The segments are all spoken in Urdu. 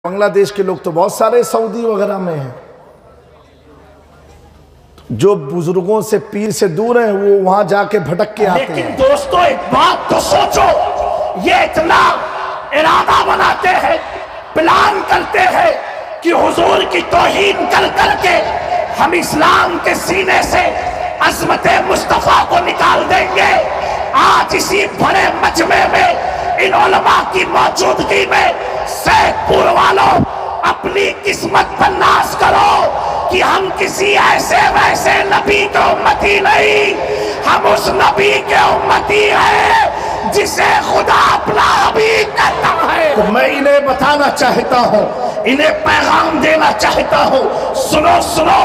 بنگلہ دیش کے لوگ تو بہت سارے سعودی وغیرہ میں ہیں، جو بزرگوں سے پیر سے دور ہیں وہ وہاں جا کے بھٹک کے آتے ہیں۔ لیکن دوستو ایک بات تو سوچو، یہ اتنا ارادہ بناتے ہیں، پلان کرتے ہیں کہ حضور کی توہین کر کر کے ہم اسلام کے سینے سے عظمت مصطفیٰ کو نکال دیں گے۔ آج اسی بڑے مجمع میں ان علماء کی موجودگی میں سید پور والوں اپنی قسمت پر ناز کرو کہ ہم کسی ایسے ویسے نبی کے امتی نہیں، ہم اس نبی کے امتی ہیں جسے خدا اپنا حبیب کہتا ہے۔ تو میں انہیں بتانا چاہتا ہوں، انہیں پیغام دینا چاہتا ہوں، سنو سنو،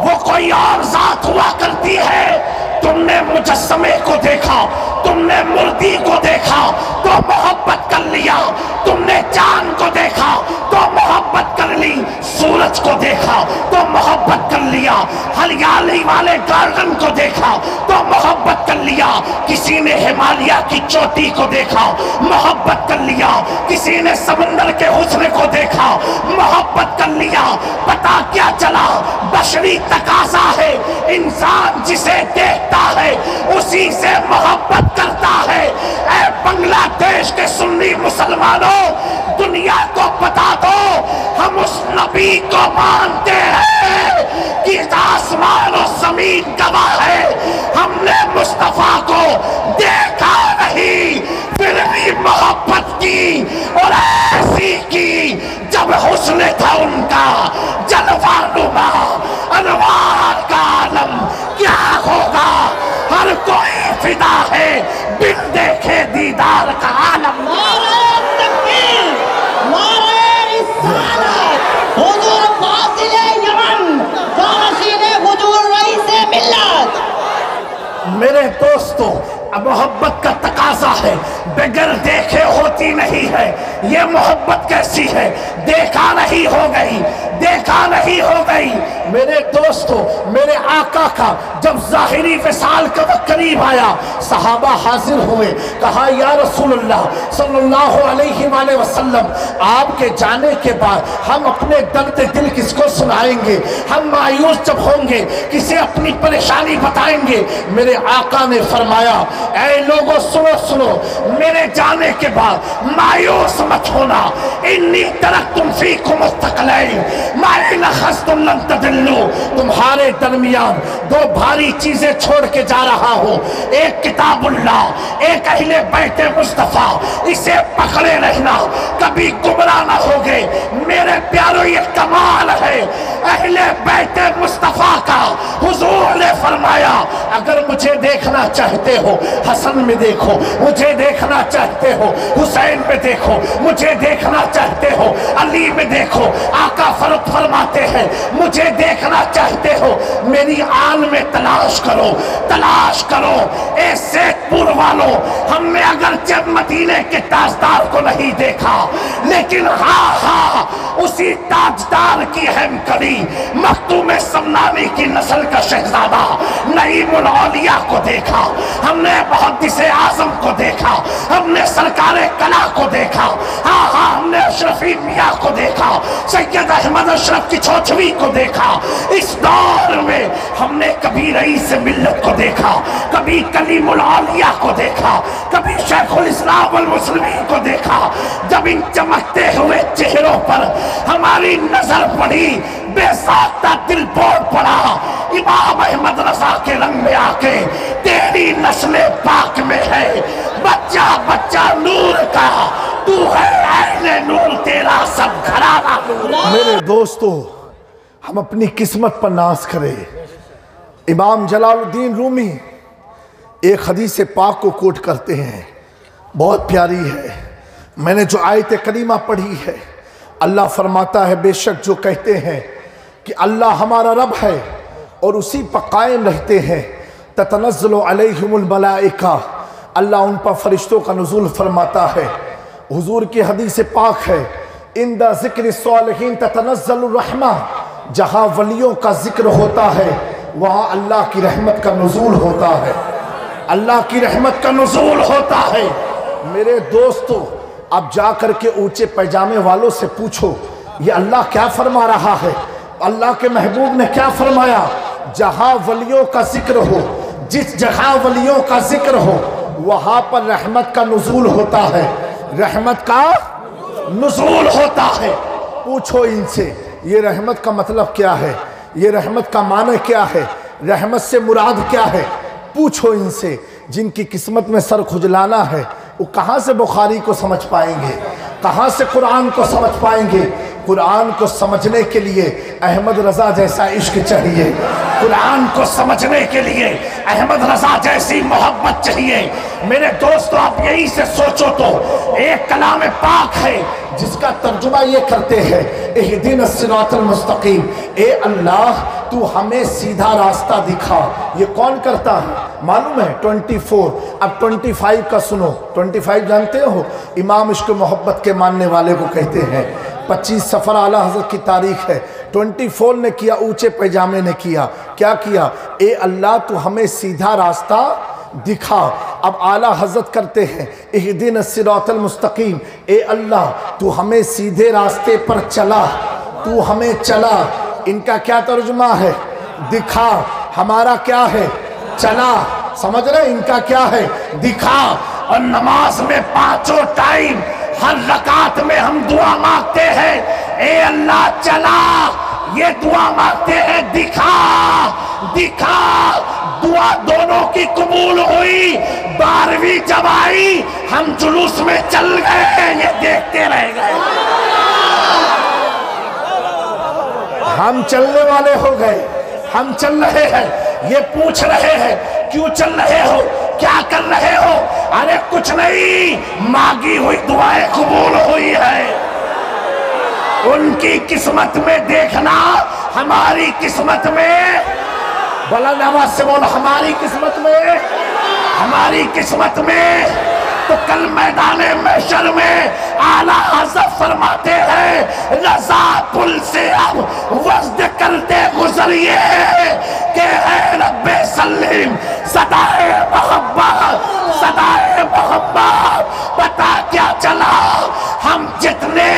وہ کوئی اور ذات ہوا کرتی ہے۔ تم نے مجسمے کو دیکھا، تم نے مردی کو دیکھا تو محبت کر لیا، تم نے چاند کو دیکھا تو محبت کر لی، سورج کو دیکھا تو محبت کر لیا، ہریالی والے گارڈن کو دیکھا تو محبت کر لیا، کسی نے ہمالیہ کی چوٹی کو دیکھا محبت کر لیا، کسی نے سمندر کے حسن کو دیکھا محبت کر لیا۔ پتا کیا چلا؟ بشری تقاضا ہے، انسان جسے دیکھتا ہے اسی سے محبت کرتا ہے۔ اے بنگلہ دیش کے سنی مسلمانوں، دنیا کو بتا دو ہم اس نبی کو مانتے ہیں کہ آسمان و زمین گواہ ہے، ہم نے مصطفیٰ کو دیکھا نہیں پھر بھی محبت کی، اور ایسی کی جب حسن تھا ان کا جلوہ نما، انوار کا عالم کیا ہوگا، ہر کوئی فدا ہے بن دیکھے دیدار کا عالم۔ نعرہ تکبیر، نعرہ رسالت، حضور فاضل یمن، جانشین حضور رئیس ملت۔ میرے دوستو، محبت کا تقاضا ہے، بغیر دیکھے ہوتی نہیں ہے۔ یہ محبت کیسی ہے؟ دیکھا نہیں ہو گئی، دیکھا نہیں ہو گئی۔ میرے دوستو، میرے آقا کا جب ظاہری وصال کا وقت قریب آیا، صحابہ حاضر ہوئے، کہا یا رسول اللہ صلی اللہ علیہ وآلہ وسلم، آپ کے جانے کے بعد ہم اپنے درد دل کس کو سنائیں گے؟ ہم مایوس جب ہوں گے کسے اپنی پریشانی بتائیں گے؟ میرے آقا نے فرمایا اے لوگوں سنو سنو، میرے جانے کے بعد مایوس مت ہونا، انی ترکتم فیکم الثقلین ما ان اخذتم لن تضلوا، تمہارے درمیان دو بھاری چیزیں چھوڑ کے جا رہا ہوں، ایک کتاب اللہ، ایک اہل بیت مصطفیٰ، اسے پکڑے رہنا، کبھی گمراہ نہ ہوگے۔ میرے پیارو یہ کمال ہے اہل بیت مصطفیٰ کا۔ حضور نے فرمایا اگر مجھے دیکھنا چاہتے ہو حسن میں دیکھو، مجھے دیکھنا چاہتے ہو حسین میں دیکھو، مجھے دیکھنا چاہتے ہو علی میں دیکھو۔ آقا فرماتے ہیں مجھے دیکھنا چاہتے ہو میری آل میں تلاش کرو، تلاش کرو۔ اے سید پور والوں، ہم نے اگرچہ مدینے کے تاجدار کو نہیں دیکھا، لیکن ہاں اسی تاجدار کی ہم کڑی مختوم سمنانی کی نسل کا شہزادہ نعیم الاولیاء کو دیکھا، ہم نے محدث اعظم کو دیکھا، ہم نے سرکار کلا کو دیکھا، ہاں ہم نے اشرفی میاں کو دیکھا، سید احمد اشرف کی چھوچوی کو دیکھا۔ اس دور میں ہم نے کبھی رئیس ملت کو دیکھا، کبھی کلیم الاولیاء کو دیکھا، کبھی شیخ الاسلام والمسلمین کو دیکھا۔ جب ان چمکتے ہوئے چہروں پر ہماری نظر پڑی، بے ساختہ دل بول پڑا، امام احمد رضا کے رنگ میں آ کے تیری نسل پاک میں ہے، بچہ بچہ نور کا، تو ہے اہل نور، تیرا سب گھرانہ نور۔ میرے دوستو، ہم اپنی قسمت پر ناز کریں۔ امام جلال الدین رومی ایک حدیث پاک کو کوٹ کرتے ہیں، بہت پیاری ہے۔ میں نے جو آیت کریمہ پڑھی ہے، اللہ فرماتا ہے بے شک جو کہتے ہیں کہ اللہ ہمارا رب ہے اور اسی پر قائم رہتے ہیں، تتنزل علیہم الملائکہ، اللہ ان پر فرشتوں کا نزول فرماتا ہے۔ حضور کی حدیث پاک ہے عند ذکر الصالحین تتنزل الرحمہ، جہاں ولیوں کا ذکر ہوتا ہے وہاں اللہ کی رحمت کا نزول ہوتا ہے، اللہ کی رحمت کا نزول ہوتا ہے۔ میرے دوستو، اب جا کر کے اونچے پیجامے والوں سے پوچھو یہ اللہ کیا فرما رہا ہے؟ اللہ کے محبوب نے کیا فرمایا؟ جہاں ولیوں کا ذکر ہو، جس جگہ ولیوں کا ذکر ہو، وہاں پر رحمت کا نزول ہوتا ہے، رحمت کا نزول ہوتا ہے۔ پوچھو ان سے یہ رحمت کا مطلب کیا ہے، یہ رحمت کا معنی کیا ہے، رحمت سے مراد کیا ہے؟ پوچھو ان سے۔ جن کی قسمت میں سر کھجلانا ہے وہ کہاں سے بخاری کو سمجھ پائیں گے، کہاں سے قرآن کو سمجھ پائیں گے؟ قرآن کو سمجھنے کے لیے احمد رضا جیسا عشق چاہیے، قرآن کو سمجھنے کے لیے احمد رضا جیسی محبت چاہیے۔ میرے دوستو آپ یہی سے سوچو تو ایک کلام پاک ہے جس کا ترجمہ یہ کرتے ہیں اہدنا الصراط المستقیم، اے اللہ تو ہمیں سیدھا راستہ دکھا۔ یہ کون کرتا ہے معلوم ہے؟ 24۔ اب 25 کا سنو۔ 25 جانتے ہو؟ امام عشق محبت کے ماننے والے کو کہتے ہیں۔ 25 سفر اعلیٰ حضرت کی تاریخ ہے۔ 24 نے کیا، اونچے پیجامے نے کیا، کیا کیا؟ اے اللہ تو ہمیں سیدھا راستہ دکھا۔ اب اعلیٰ حضرت کرتے ہیں اہدنا الصراط المستقیم، اے اللہ تو ہمیں سیدھے راستے پر چلا، تو ہمیں چلا۔ ان کا کیا ترجمہ ہے؟ دکھا۔ ہمارا کیا ہے؟ چلا۔ سمجھ رہے؟ ان کا کیا ہے؟ دکھا۔ اور نماز میں 5 ٹائم ہر رکعت میں ہم دعا مانگتے ہیں، اے اللہ چلا، یہ دعا مانگتے ہیں دکھا دکھا۔ دعا دونوں کی قبول ہوئی۔ 12ویں جب آئی ہم جلوس میں چل گئے، یہ دیکھتے رہ گئے۔ ہم چلنے والے ہو گئے، ہم چل رہے ہیں۔ یہ پوچھ رہے ہیں کیوں چل رہے ہو، کیا کر رہے ہو؟ ارے کچھ نہیں، مانگی ہوئی دعائیں قبول ہوئی ہے۔ ان کی قسمت میں دیکھنا، ہماری قسمت میں بلند آواز سے بولو، ہماری قسمت میں، ہماری قسمت میں۔ تو کل میدان محشر میں اعلیٰ حضرت فرماتے ہیں رضا پل سے اب وزد کرتے گزریے کہ اے رب سلیم، صدائے محبت، صدائے محبت۔ پتا کیا چلا؟ ہم جتنے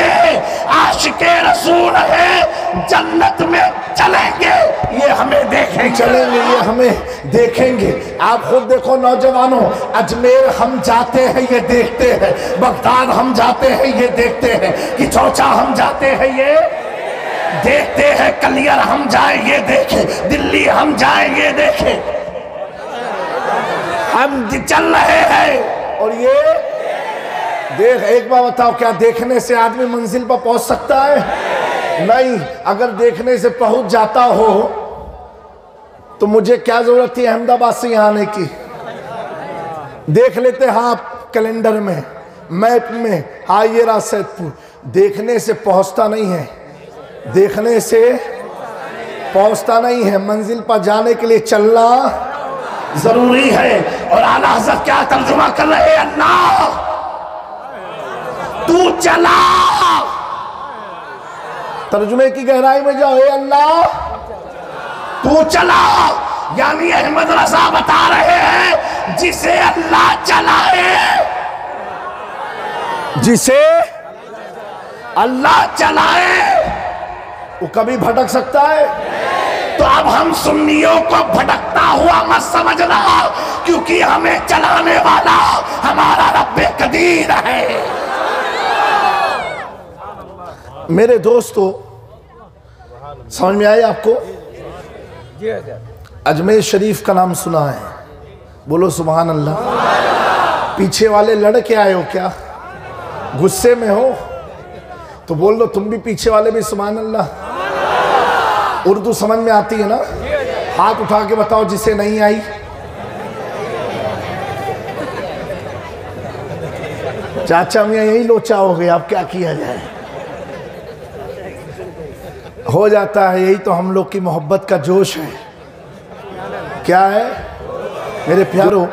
عاشق رسول ہیں جنت میں چلیں گے، یہ ہمیں دیکھیں گے، چلیں گے، یہ ہمیں دیکھیں گے۔ آپ خود دیکھو نوجوانوں، اجمیر ہم جاتے ہیں یہ دیکھتے ہیں، بغداد ہم جاتے ہیں یہ دیکھتے ہیں، کچوچا ہم جاتے ہیں یہ دیکھتے ہیں، کلیر ہم جائیں یہ دیکھیں، دلی ہم جائیں یہ دیکھیں۔ ہم چل رہے ہیں اور یہ دیکھ۔ ایک بات بتاؤ، کیا دیکھنے سے آدمی منزل پر پہنچ سکتا ہے؟ نہیں۔ اگر دیکھنے سے پہنچ جاتا ہو تو مجھے کیا ضرورت تھی احمد آباد سے یہاں آنے کی؟ دیکھ لیتے ہاں کیلنڈر میں، میپ میں، ہاں یہ رہا سیدپور۔ دیکھنے سے پہنچتا نہیں ہے، دیکھنے سے پہنچتا نہیں ہے، منزل پر جانے کے لیے چلنا ضروری ہے۔ اور اعلیٰ حضرت کیا ترجمہ کر رہے ہیں؟ اللہ تو چلا۔ ترجمے کی گہرائی میں جاؤ، اے اللہ تو چلا، یعنی احمد رضا بتا رہے ہیں جسے اللہ چلائے، جسے اللہ چلائے وہ کبھی بھٹک سکتا ہے؟ تو اب ہم سنیوں کو بھٹکتا ہوا مت سمجھنا، کیونکہ ہمیں چلانے والا ہمارا رب قدیر ہے۔ میرے دوستو سمجھ میں آئے آپ کو؟ اجمیر شریف کا نام سنا ہے؟ بولو سبحان اللہ۔ پیچھے والے لڑ کے آئے ہو کیا؟ غصے میں ہو تو بول دو تم بھی، پیچھے والے بھی سبحان اللہ۔ اردو سمجھ میں آتی ہے نا؟ ہاتھ اٹھا کے بتاؤ جسے نہیں آئی۔ چاچا میاں یہی لوچا ہو گیا، اب کیا کیا جائے؟ ہو جاتا ہے، یہی تو ہم لوگ کی محبت کا جوش ہے۔ کیا ہے میرے پیارو؟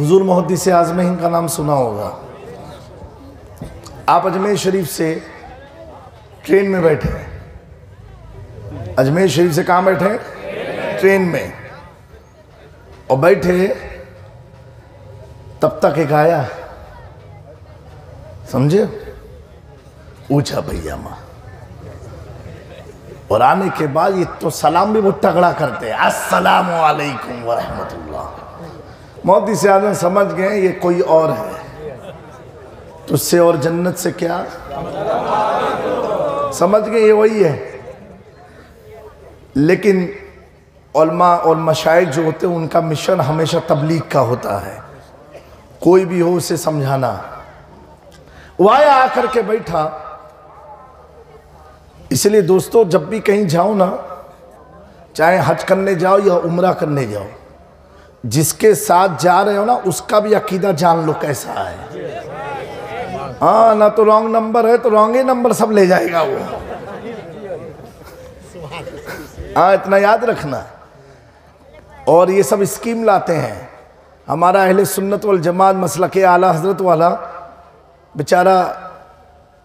حضور محدث اعظم ہند کا نام سنا ہوگا۔ آپ اجمیر شریف سے ٹرین میں بیٹھے ہیں، اجمیر شریف سے کہاں بیٹھے؟ ٹرین میں، اور بیٹھے تب تک ایک آیا، سمجھے؟ اونچا پائجامہ، اور آنے کے بعد یہ تو سلام بھی وہ تگڑا کرتے ہیں، السلام علیکم ورحمت اللہ۔ مودی سے آدم سمجھ گئے یہ کوئی اور ہے، تو اس سے اور جنت سے کیا سمجھ گئے یہ وہی ہے۔ لیکن علماء اور مشائخ جو ہوتے ہیں ان کا مشن ہمیشہ تبلیغ کا ہوتا ہے، کوئی بھی ہو اسے سمجھانا۔ وہ آیا آ کر کے بیٹھا۔ اس لیے دوستو جب بھی کہیں جاؤ نا، چاہے حج کرنے جاؤ یا عمرہ کرنے جاؤ، جس کے ساتھ جا رہے ہو نا اس کا بھی عقیدہ جان لو کیسا ہے۔ ہاں نہ تو رانگ نمبر ہے تو رانگ ہی نمبر سب لے جائے گا وہ، ہاں اتنا یاد رکھنا۔ اور یہ سب اسکیم لاتے ہیں، ہمارا اہل سنت والجماعت مسلک اعلیٰ حضرت والا بیچارہ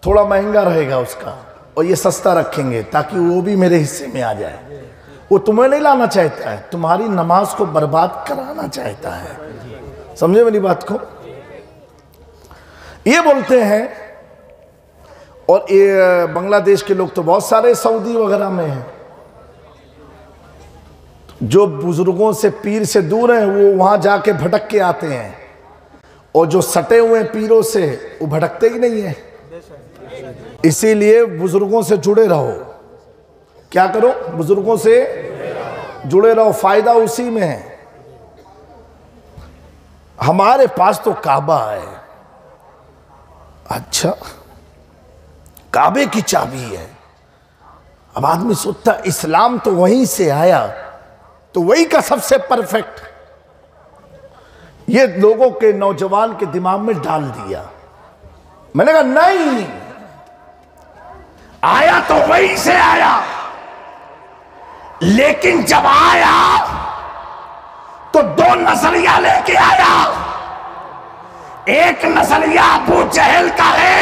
تھوڑا مہنگا رہے گا اس کا، اور یہ سستا رکھیں گے تاکہ وہ بھی میرے حصے میں آ جائے۔ وہ تمہیں نہیں لانا چاہتا ہے، تمہاری نماز کو برباد کرانا چاہتا ہے، سمجھے میری بات کو؟ یہ بولتے ہیں، اور یہ بنگلہ دیش کے لوگ تو بہت سارے سعودی وغیرہ میں ہیں، جو بزرگوں سے پیر سے دور ہیں وہ وہاں جا کے بھٹک کے آتے ہیں، اور جو سٹے ہوئے پیروں سے وہ بھٹکتے ہی نہیں ہیں۔ اسی لیے بزرگوں سے جڑے رہو، کیا کرو؟ بزرگوں سے جڑے رہو، فائدہ اسی میں ہے۔ ہمارے پاس تو کعبہ ہے، اچھا کعبے کی چابی ہے۔ اب آدمی سوچتا اسلام تو وہیں سے آیا، تو وہی کا سب سے پرفیکٹ، یہ لوگوں کے نوجوان کے دماغ میں ڈال دیا۔ میں نے کہا نہیں، آیا تو وہی سے آیا، لیکن جب آیا تو دو نظریہ لے کے آیا۔ ایک نظریہ ابو جہل کا ہے،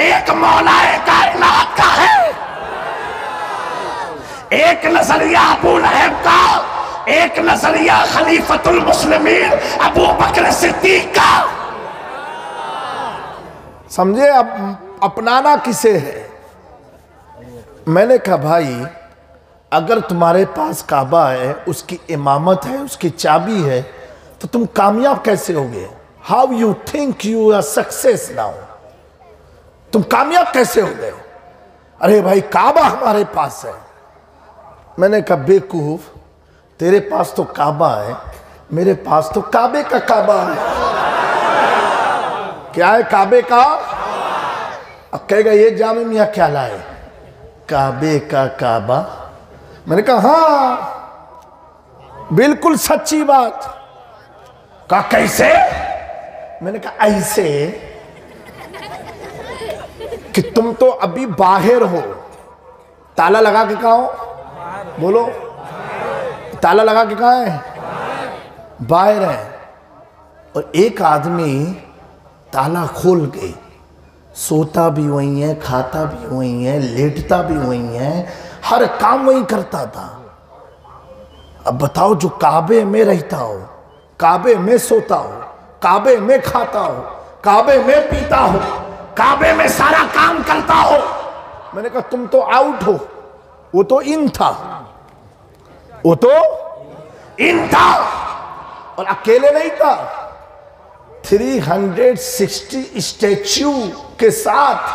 ایک مولا کائنات کا ہے۔ ایک نظریہ ابو لہب کا، ایک نظریہ خلیفۃ المسلمین ابو بکر صدیق کا۔ سمجھے؟ اب اپنانا کسے ہے؟ میں نے کہا بھائی اگر تمہارے پاس کعبہ ہے، اس کی امامت ہے، اس کی چابی ہے، تو تم کامیاب کیسے ہوگے؟ How you think you are success now؟ تم کامیاب کیسے ہوگے؟ ارے بھائی کعبہ ہمارے پاس ہے۔ میں نے کہا بیوقوف، تیرے پاس تو کعبہ ہے، میرے پاس تو کعبے کا کعبہ ہے۔ کیا ہے کعبے کا؟ اب کہے گا یہ جامع میاں کیا لائے؟ کعبے کا کعبہ۔ میں نے کہا ہاں بالکل سچی بات۔ کہا کیسے؟ میں نے کہا ایسے کہ تم تو ابھی باہر ہو، تالا لگا کے کہاں ہو؟ بولو، تالا لگا کے کہاں ہے؟ باہر ہے، اور ایک آدمی تالا کھول کے سوتا بھی وہیں ہے، کھاتا بھی وہیں ہے، لیٹتا بھی وہیں ہے، ہر کام وہیں کرتا تھا۔ اب بتاؤ جو کعبے میں رہتا ہو، کعبے میں سوتا ہو، کعبے میں کھاتا ہو، کعبے میں پیتا ہو، کعبے میں سارا کام کرتا ہو۔ میں نے کہا تم تو آؤٹ ہو، وہ تو ان تھا، وہ تو ان تھا، اور اکیلے نہیں تھا، 360 اسٹیچو کے ساتھ،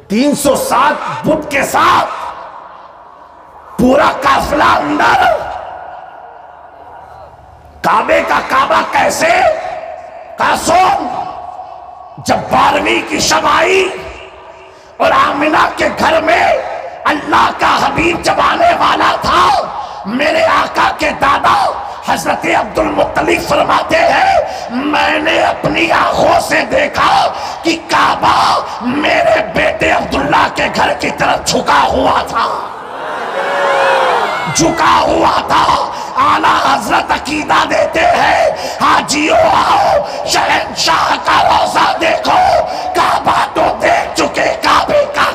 307 بت کے ساتھ، پورا قافلہ اندر۔ کعبے کا کعبہ کیسے؟ قاسم جب 12ویں کی شب آئی اور آمنہ کے گھر میں اللہ کا حبیب جب آنے والا تھا، میرے آقا کے دادا حضرت عبدالمطلب فرماتے ہیں میں نے اپنی آنکھوں سے دیکھا کہ کعبہ میرے بیٹے عبداللہ کے گھر کی طرف جھکا ہوا تھا، جھکا ہوا تھا۔ اعلیٰ حضرت عقیدہ دیتے ہیں حاجیوں آؤ شہنشاہ کا روضہ دیکھو، کعبہ تو دیکھ چکے، کعبے کا